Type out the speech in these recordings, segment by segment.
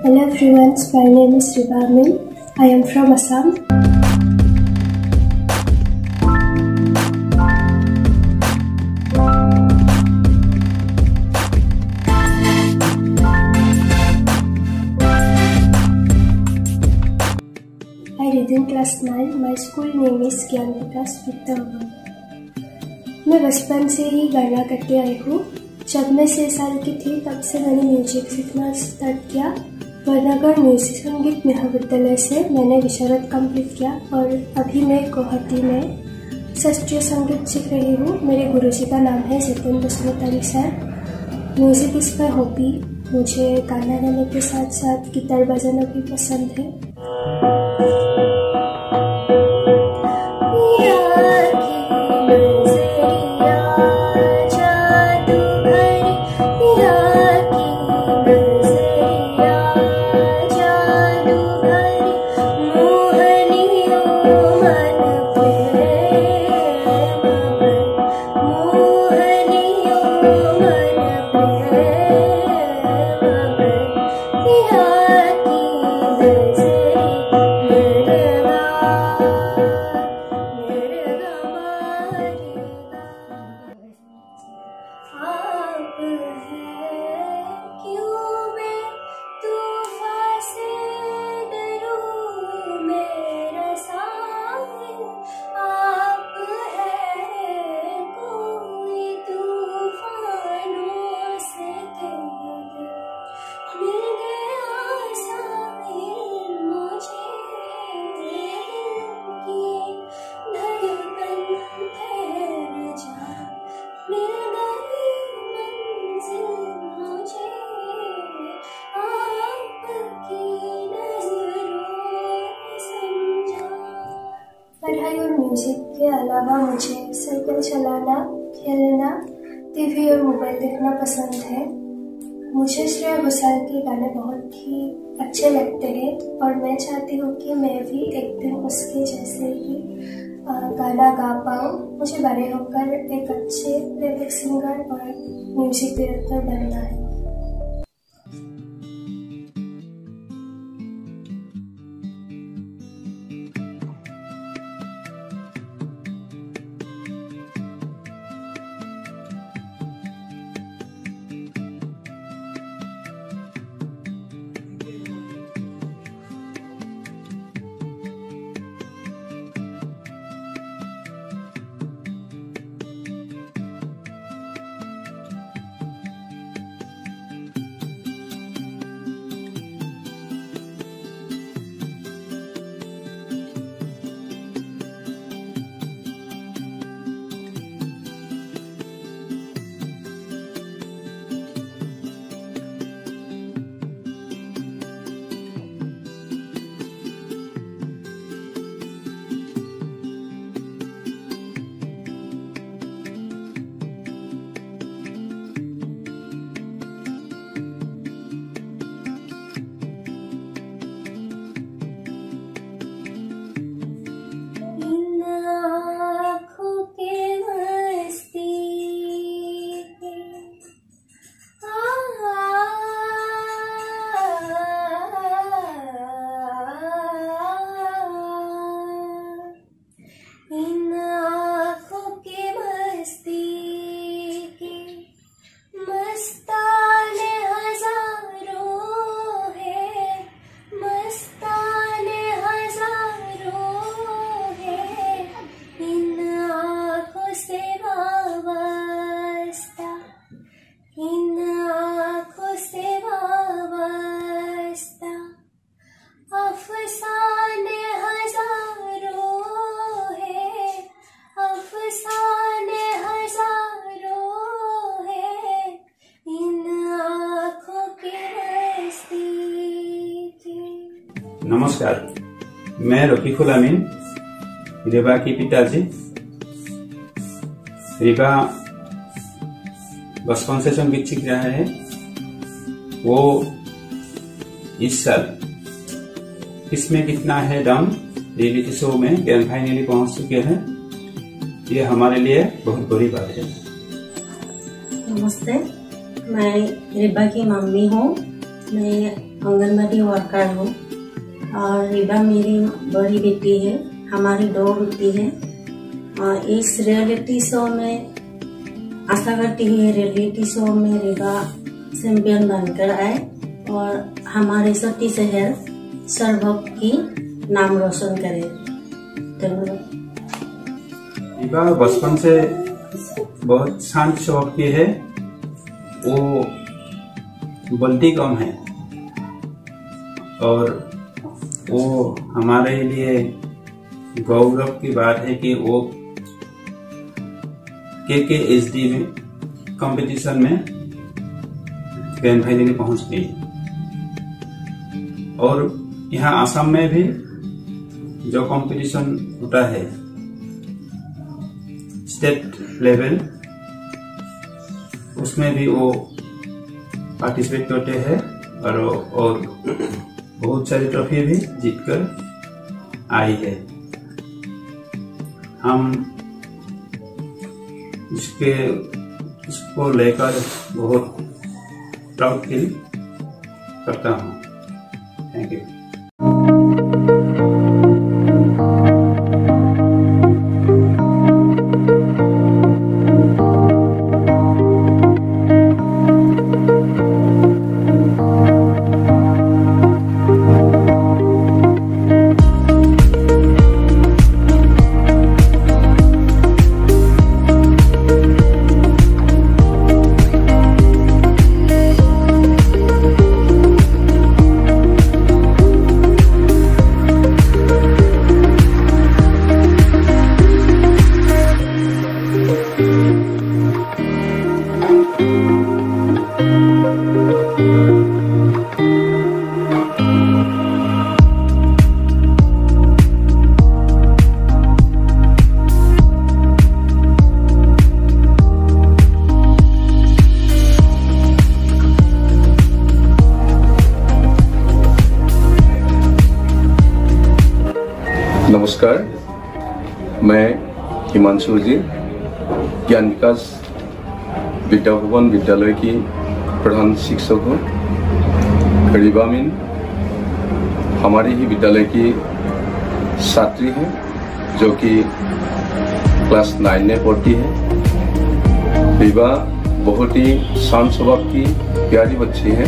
Hello everyone, my name is Riba Amin. I am from Assam. I read in class 9. My school name is Gyan Vikas Vidyabhan. मैं बचपन से ही गाना करते आई हूँ। जब मैं 6 साल की थी तब से मैंने म्यूजिक सीखना स्टार्ट किया। वरनगर म्यूजिक संगीत महाविद्यालय से मैंने विशारद कंप्लीट किया और अभी मैं गुवाहाटी में शास्त्रीय संगीत सीख रही हूँ। मेरे गुरुजी का नाम है Jiten Basumatary sir. Music is my hobby. मुझे गाना गाने के साथ साथ गिटार बजाना भी पसंद है। पढ़ाई और म्यूजिक के अलावा मुझे साइकिल चलाना, खेलना, टीवी और मोबाइल देखना पसंद है। मुझे श्रेया घोषाल के गाने बहुत ही अच्छे लगते हैं और मैं चाहती हूँ कि मैं भी एक दिन उसके जैसे ही गाना गा पाऊँ। मुझे बड़े होकर एक अच्छे प्लेबैक सिंगर और म्यूजिक डायरेक्टर बनना है। नमस्कार, मैं रफीकुल अमीन, रिबा की पिताजी। रिबा बचपन से संगीत सीख रहा है। वो इस साल इसमें कितना है दम रियलिटी शो में ग्रैंड फाइनली पहुंच चुके हैं। ये हमारे लिए बहुत बड़ी बात है। नमस्ते, मैं रिबा की मम्मी हूँ। मैं आंगनबाड़ी वर्कर हूँ और रिबा मेरी बड़ी बेटी है। हमारी 2 बेटी है। और इस रियलिटी शो में आशा करती हूँ रियलिटी शो में रिबा चैंपियन बनकर आए और हमारे सती शहर सर्वभक्त की नाम रोशन करे। धन्यवाद। रिबा बचपन से बहुत शांत स्वभाव की है। वो बोलती कम है और वो हमारे लिए गौरव की बात है कि वो KKHD में कंपटीशन में ग्रैंड फाइनल पहुंच गई और यहाँ आसाम में भी जो कंपटीशन होता है स्टेट लेवल, उसमें भी वो पार्टिसिपेट करते हैं और बहुत सारी ट्रॉफी भी जीतकर आई है। हम इसको लेकर बहुत प्राउड फील करता हूँ। Thank you. नमस्कार, मैं हिमांशु जी ज्ञान विकास विद्या भवन विद्यालय की प्रधान शिक्षक हूँ। रिबा मीन हमारे ही विद्यालय की छात्री है जो कि क्लास 9 में पढ़ती है। रिबा बहुत ही शांत स्वभाव की प्यारी बच्ची है।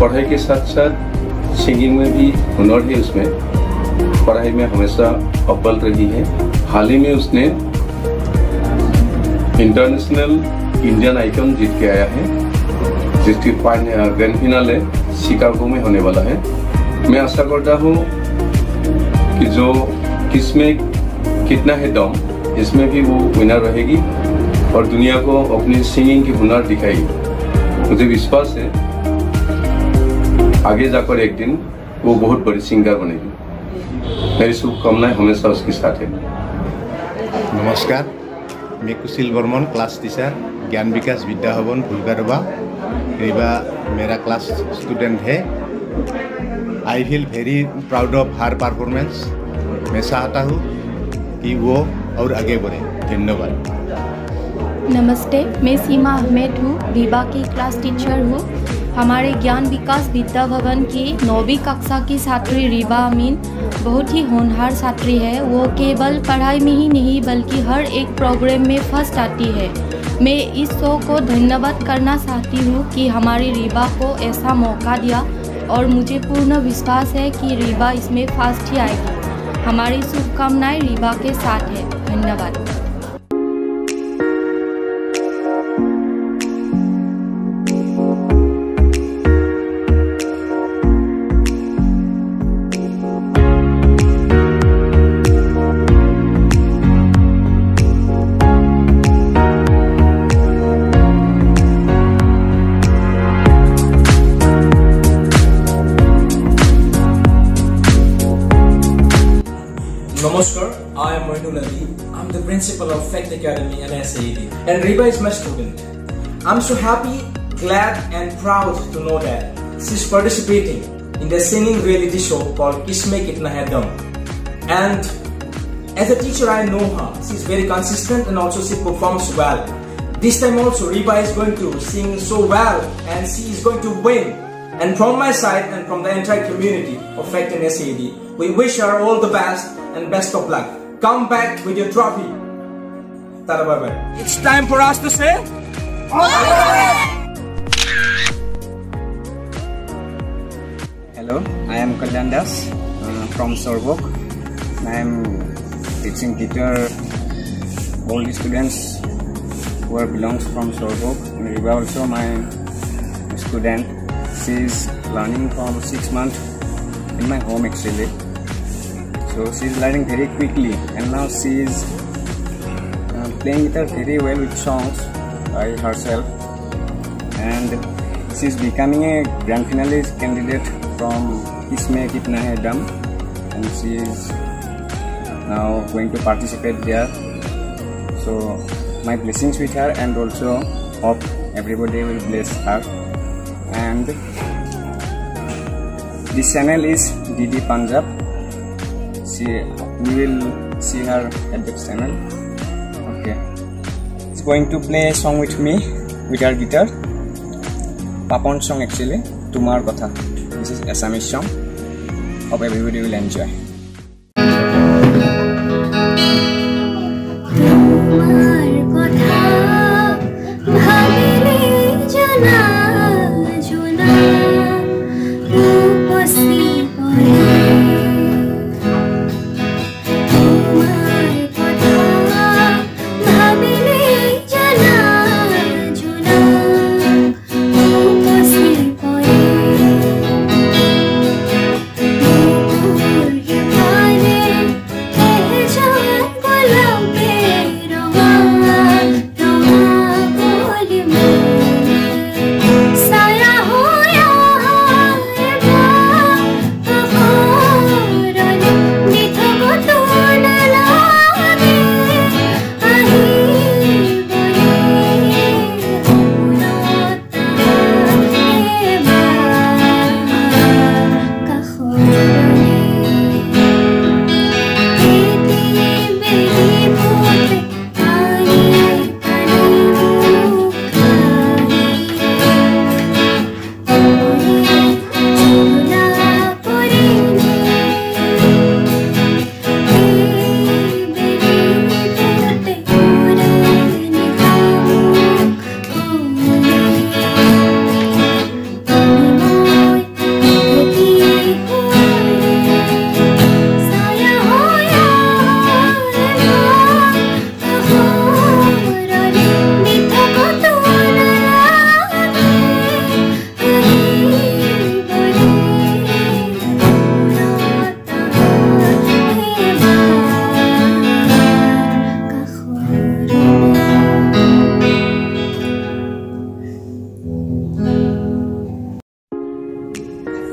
पढ़ाई के साथ साथ सिंगिंग में भी हुनर है उसमें। पढ़ाई में हमेशा अव्वल रही है। हाल ही में उसने इंटरनेशनल इंडियन आइकन जीत के आया है, जिसकी ग्रैंड फिनाले शिकागो में होने वाला है। मैं आशा करता हूँ कि जो किसमें कितना है दम, इसमें भी वो विनर रहेगी और दुनिया को अपनी सिंगिंग की हुनर दिखाएगी। मुझे विश्वास है आगे जाकर एक दिन वो बहुत बड़ी सिंगर बनेगी। मेरी शुभकामनाएं हमेशा उसके साथ है। नमस्कार, मैं कुशिल बर्मन, क्लास टीचर, ज्ञान विकास विद्या भवन फुलकारोबा। रिबा मेरा क्लास स्टूडेंट है। I feel very proud of her performance. मैं चाहता हूँ कि वो और आगे बढ़े। धन्यवाद। नमस्ते, मैं सीमा अहमेद हूँ, रिबा की क्लास टीचर हूँ। हमारे ज्ञान विकास विद्या भवन की 9वीं कक्षा की छात्री रिबा अमीन बहुत ही होनहार छात्री है। वो केवल पढ़ाई में ही नहीं बल्कि हर एक प्रोग्राम में फर्स्ट आती है। मैं इस शो को धन्यवाद करना चाहती हूँ कि हमारी रिबा को ऐसा मौका दिया और मुझे पूर्ण विश्वास है कि रिबा इसमें फर्स्ट ही आएगी। हमारी शुभकामनाएं रिबा के साथ है। धन्यवाद। Namaskar, I am Moinul Ali. I'm the principal of Fact Academy NSAED, and Riba is my student. I'm so happy, glad and proud to know that she's participating in the singing reality show called Kisme Kitna Hai Dum. And as a teacher, I know her. She's very consistent and also she performs well. This time also Riba is going to sing so well and she is going to win. And from my side and from the entire community of FECT and SAD, we wish her all the best and best of luck. Come back with your trophy. Tada bye bye. It's time for us to say all the best. Hello, I am Kalyan Das from Sorbok. I am teaching teacher all the students who belongs from Sorbok. Riba also my student. She is learning from 6 months in my home actually. So she is learning very quickly, and now she is playing guitar very well with songs by herself, and she is becoming a grand finalist candidate from Isme Kitna Hai Dum, and she is now going to participate there. So my blessings with her, and also hope everybody will bless her. And this channel is Didi Punjab. We will see her at this channel. Okay, she's going to play a song with me with her guitar. Papon song actually, Tumar Kotha. This is Assamese song. Hope everybody will enjoy.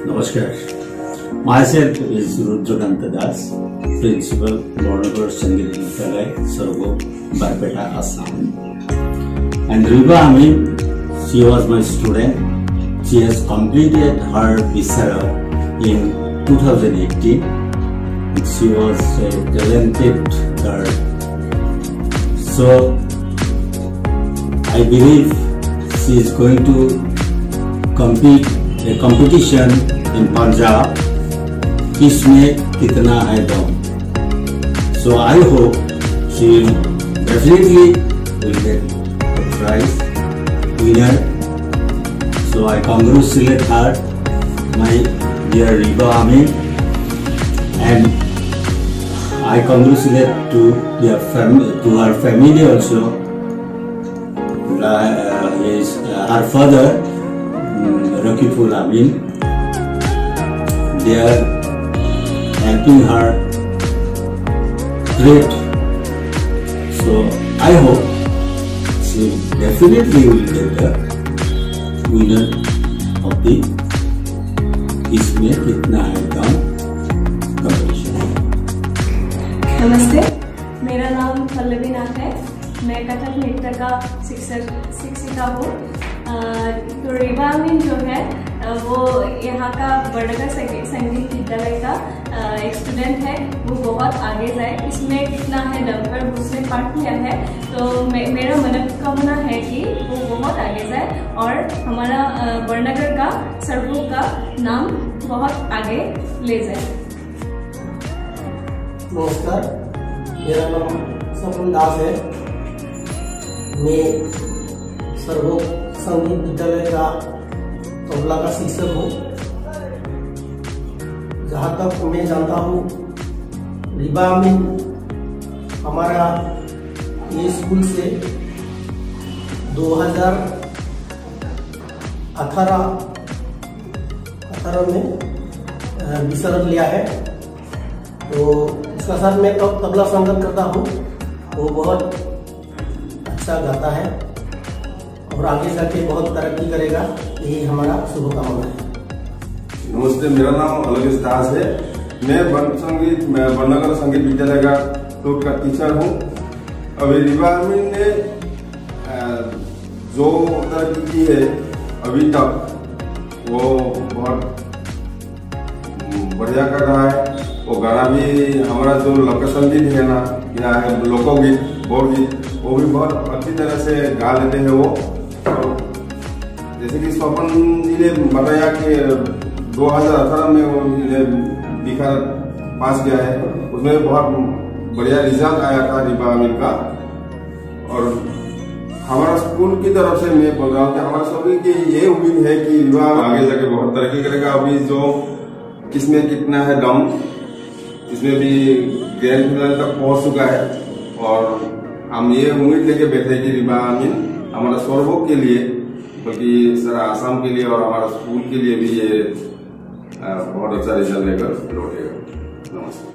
Namaskar. Myself is Rudrakanta Das, Principal, Bornagar Sangeet Vidyalaya, Sorbok, Barpeta, Assam. And Riba Amin, she was my student. She has completed her Visara in 2018. She was a talented girl. So I believe she is going to compete a competition in Punjab, Isme Kitna Hai Dum. So I hope she will definitely get the prize winner. So I congratulate her, my dear Riba Amin, and I congratulate to her family also. Her father, Rakiful Amin. They are helping her great. So I hope she definitely will get the winner of the Isme Kitna Hai Dum competition. नमस्ते, मेरा नाम पल्लवी नाथ है। मैं कथक नृत्य का शिक्षिका हूँ। तो रिबा अमीन जो है वो यहाँ का बड़गा संगीत विद्यालय का एक स्टूडेंट है वो बहुत आगे जाए, इसमें कितना है दम पर उसने पार्ट लिया है, तो मेरा मनोकामना है कि वो बहुत आगे जाए और हमारा बड़नगर का सरभोग का नाम बहुत आगे ले जाए। नमस्कार, मेरा नाम सपन दास है। मैं सरभोग संगीत विद्यालय का तबला का शिक्षक हूँ। जहाँ तक मैं जानता हूँ, रिबा अमीन हमारा ये स्कूल से 2018 में विसर्जन लिया है। तो उसका साथ मैं तबला संगत करता हूँ। वो बहुत अच्छा गाता है और आगे जाके बहुत तरक्की करेगा, यही हमारा शुभकामना है। नमस्ते, मेरा नाम अलगेश दास है। मैं बड़नगर संगीत विद्यालय का फ्लूट का टीचर हूँ। अभी रिबा अमीन ने जो तरक्की की है अभी तक, वो बहुत बढ़िया कर रहा है। वो गाना भी हमारा जो लोक संगीत है ना, या है लोकगीत, गीत, वो भी बहुत अच्छी तरह से गा लेते हैं वो। और जैसे कि स्वपन जी ने बताया कि 2018 में वो दिखा पास किया है, उसमें बहुत बढ़िया रिजल्ट आया था रिबा अमीन का। और हमारा स्कूल की तरफ से मैं बोल रहा हूँ कि हमारा सभी की ये उम्मीद है कि रिबा आगे जाके बहुत तरक्की करेगा। अभी जो किसमें कितना है दम, इसमें भी ग्रैंड फाइनल तक पहुंच चुका है। और हम ये उम्मीद लेके बैठे कि रिबा अमीन हमारा सरभोग के लिए, बल्कि सारा आसाम के लिए और हमारा स्कूल के लिए भी ये बहुत अच्छा रिजल्ट लेकर लौटेगा। नमस्ते।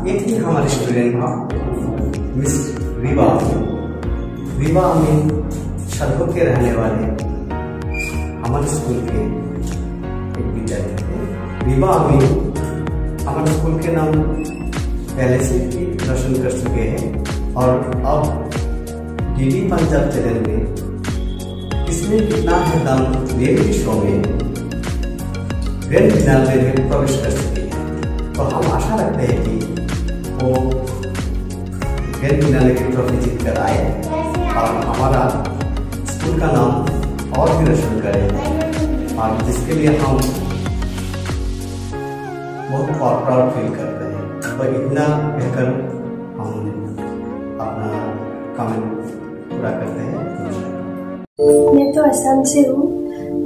ये थी हमारे स्टूडेंट का मिस रिबा अमीन सरभोग के रहने वाले हमारे स्कूल के एक विद्यार्थी थे। रिबा अमीन हमारे स्कूल के नाम पहले से ही रोशन कर चुके हैं और अब डीडी पंजाब चैनल में इसमें कितना है दम रियलिटी शो में ग्रैंड फिनाले में प्रवेश कर चुके हैं। तो हम आशा रखते हैं कि वो ग्रैंड फिनाले की ट्रॉफी जीत कर आए और हमारा स्कूल का नाम और भी रोशन करें, और जिसके लिए हम बहुत प्राउड फील कर रहे हैं। तो इतना कहकर हम अपना कमेंट पूरा करते हैं। मैं तो असम से हूँ।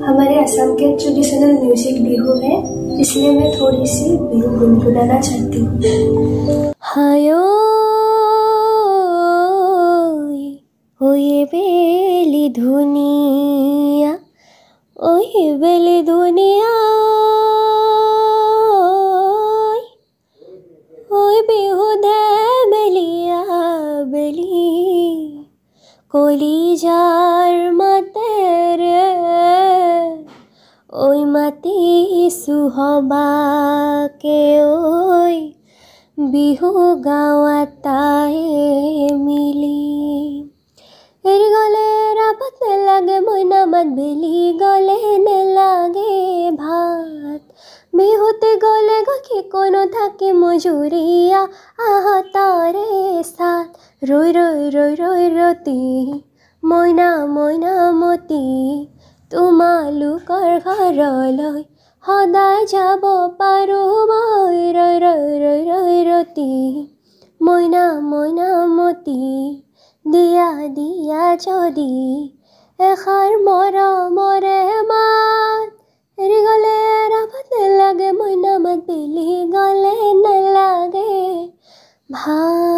हमारे असम के ट्रेडिशनल म्यूजिक बिहू है, इसलिए मैं थोड़ी सी बिहू गुनगुनाना चाहती हूँ। हायो ओए बेली दुनिया, ओए बेली दुनिया, ओए बिहू दे बेलिया बेली कोली जार मातेरे, ओई माती सुहबा के ओई बिहू गावाताए मिली। एरी गले रापत ने लागे मोइना मत बेली, गले ने लागे भात बिहुते गले गखी कोनो थाके मजुरिया आहा तारे साथ रोई रोई रोई रोई रोती मोइना मोइना मोती তোমালোকৰ ঘৰলৈ সদায় যাব পাৰোঁ মই ৰৈ ৰৈ ৰৈ ৰৈ ৰতি মইনা মইনা মতি দিয়া দিয়া যদি এষাৰ মৰমৰে মাত এৰি গ'লে এৰাব নালাগে, মইনা মাত বিলি গ'লে নালাগে, ভাল